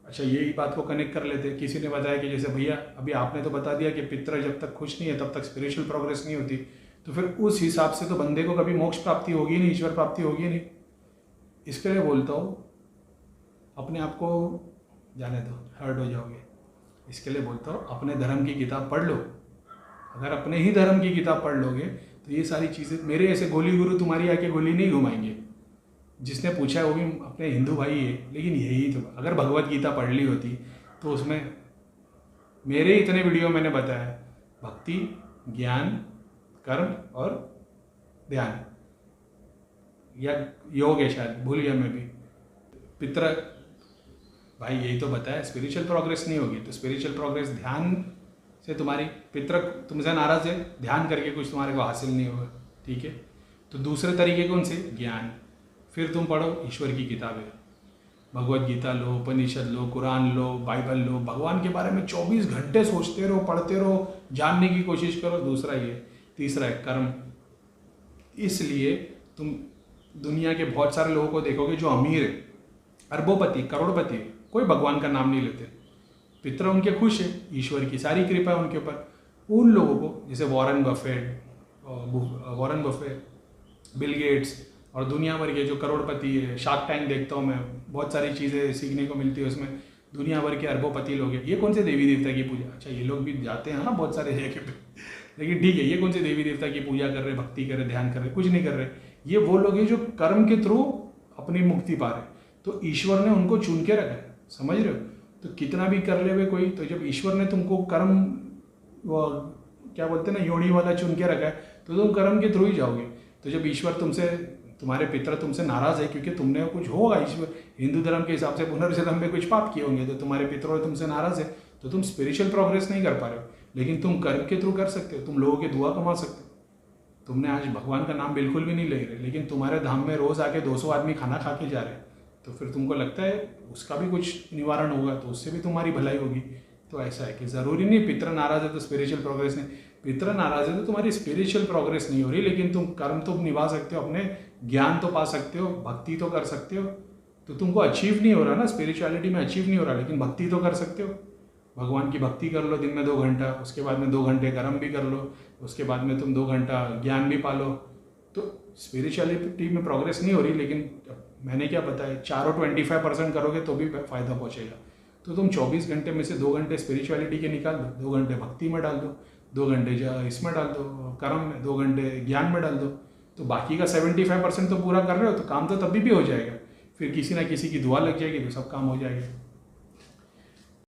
अच्छा, यही बात को कनेक्ट कर लेते। किसी ने बताया कि जैसे भैया अभी आपने तो बता दिया कि पितर जब तक खुश नहीं है तब तक स्पिरिचुअल प्रोग्रेस नहीं होती, तो फिर उस हिसाब से तो बंदे को कभी मोक्ष प्राप्ति होगी नहीं, ईश्वर प्राप्ति होगी नहीं। इसके लिए बोलता हूँ अपने आप को जाने दो, हर्ट हो जाओगे। इसके लिए बोलता हूँ अपने धर्म की किताब पढ़ लो। अगर अपने ही धर्म की किताब पढ़ लोगे तो ये सारी चीज़ें, मेरे ऐसे गोली गुरु तुम्हारी आके गोली नहीं घुमाएंगे। जिसने पूछा है वो भी अपने हिंदू भाई है, लेकिन यही तो, अगर भगवत गीता पढ़ ली होती तो उसमें मेरे इतने वीडियो मैंने बताया भक्ति, ज्ञान, कर्म और ध्यान, या योग है शायद, भूल गया मैं भी। पितर भाई यही तो बताया, स्पिरिचुअल प्रोग्रेस नहीं होगी तो स्पिरिचुअल प्रोग्रेस ध्यान से, तुम्हारी पितर तुमसे नाराज है, ध्यान करके कुछ तुम्हारे को हासिल नहीं होगा, ठीक है। तो दूसरे तरीके कौन से, ज्ञान। फिर तुम पढ़ो ईश्वर की किताबें, भगवत गीता लो, उपनिषद लो, कुरान लो, बाइबल लो, भगवान के बारे में 24 घंटे सोचते रहो, पढ़ते रहो, जानने की कोशिश करो। दूसरा ये, तीसरा है कर्म। इसलिए तुम दुनिया के बहुत सारे लोगों को देखोगे जो अमीर है, अरबोपति, करोड़पति है, कोई भगवान का नाम नहीं लेते। पितर उनके खुश है, ईश्वर की सारी कृपा है उनके ऊपर। उन लोगों को जैसे वॉरेन बफेट, बिल गेट्स और दुनिया भर के जो करोड़पति है, शार्क टैंक देखता हूँ मैं, बहुत सारी चीज़ें सीखने को मिलती है उसमें। दुनिया भर के अरबोपति लोग हैं, ये कौन से देवी देवता की पूजा, अच्छा ये लोग भी जाते हैं ना बहुत सारे जगह पे, लेकिन ठीक है, ये कौन से देवी देवता की पूजा कर रहे, भक्ति कर रहे, ध्यान कर रहे, कुछ नहीं कर रहे। ये वो लोग हैं जो कर्म के थ्रू अपनी मुक्ति पा रहे। तो ईश्वर ने उनको चुन के रखा है, समझ रहे हो। तो कितना भी कर ले हुए कोई, तो जब ईश्वर ने तुमको कर्म, वो क्या बोलते हैं ना, योनि वाला चुन के रखा है, तो तुम कर्म के थ्रू ही जाओगे। तो जब ईश्वर तुमसे, तुम्हारे पितर तुमसे नाराज है क्योंकि तुमने कुछ होगा, ईश्वर हिंदू धर्म के हिसाब से पुनर्जन्म में कुछ पाप किए होंगे, तो तुम्हारे पितर तुमसे नाराज है, तो तुम स्पिरिचुअल प्रोग्रेस नहीं कर पा रहे हो। लेकिन तुम कर्म के थ्रू कर सकते हो, तुम लोगों की दुआ कमा सकते हो। तुमने आज भगवान का नाम बिल्कुल भी नहीं ले रहे, लेकिन तुम्हारे धाम में रोज आके 200 आदमी खाना खा के जा रहे हैं, तो फिर तुमको लगता है उसका भी कुछ निवारण होगा, तो उससे भी तुम्हारी भलाई होगी। तो ऐसा है कि ज़रूरी नहीं पितर नाराज है तो स्पिरिचुअल प्रोग्रेस नहीं, पितर नाराज है तो तुम्हारी स्पिरिचुअल प्रोग्रेस नहीं हो रही, लेकिन तुम कर्म तो निभा सकते हो, अपने ज्ञान तो पा सकते हो, भक्ति तो कर सकते हो। तो तुमको अचीव नहीं हो रहा ना, स्पिरिचुअलिटी में अचीव नहीं हो रहा, लेकिन भक्ति तो कर सकते हो। भगवान की भक्ति कर लो दिन में 2 घंटा, उसके बाद में 2 घंटे कर्म भी कर लो, उसके बाद में तुम 2 घंटा ज्ञान भी पालो। तो स्पिरिचुअलिटी में प्रोग्रेस नहीं हो रही, लेकिन मैंने क्या बताया, चारों 25% करोगे तो भी फ़ायदा पहुंचेगा। तो तुम 24 घंटे में से 2 घंटे स्पिरिचुअलिटी के निकाल दो, 2 घंटे भक्ति में डाल दो, 2 घंटे इसमें डाल दो, कर्म में 2 घंटे ज्ञान में डाल दो, तो बाकी का 75% तो पूरा कर रहे हो, तो काम तो तभी भी हो जाएगा। फिर किसी ना किसी की दुआ लग जाएगी तो सब काम हो जाएगा।